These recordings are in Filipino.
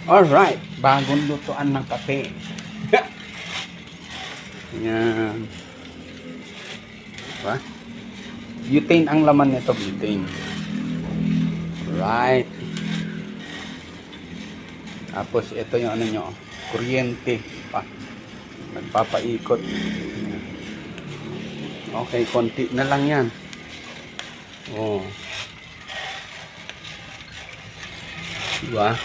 Alright, bagong lutuan ng kape. Yan. Diba? Butane ang laman nito, butane. Right. Tapos ito yung ano nyo, kuryente pa. Nagpapaikot. Okay, konti na lang yan. Oh. Diba?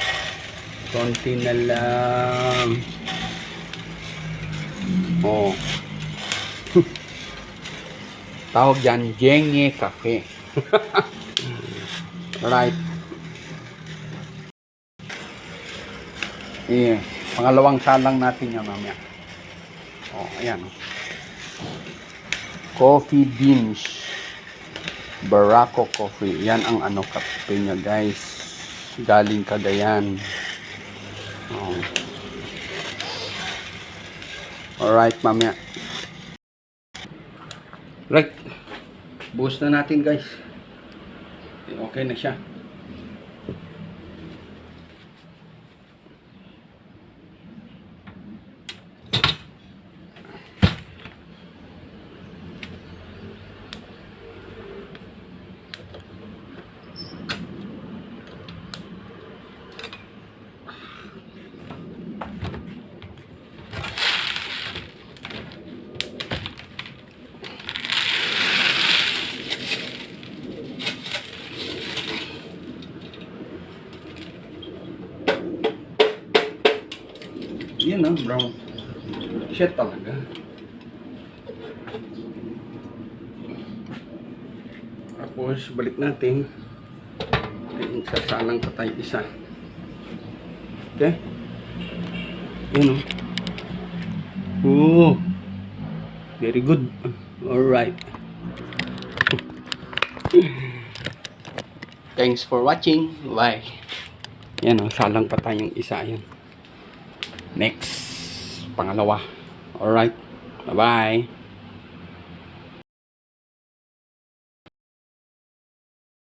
Konti na lang. Oh. Tawag yan, Jenge Cafe. Right. Yeah. Pangalawang salang natin yan mamaya. Oh, ayan. Coffee beans. Barako coffee. Yan ang ano kape niya, guys. Galing Cagayan. Oh. Alright, mamaya. Right. Buhos na natin, guys. Okay na siya. Yan na, brown. Shit talaga. Tapos, balik natin. Okay, sasalang pa tayo isa. Okay? Yan o. Oh. Very good. Alright. Thanks for watching. Bye. Yan o, salang pa tayong isa. Yan. Next, pangalawa. Alright. Bye-bye.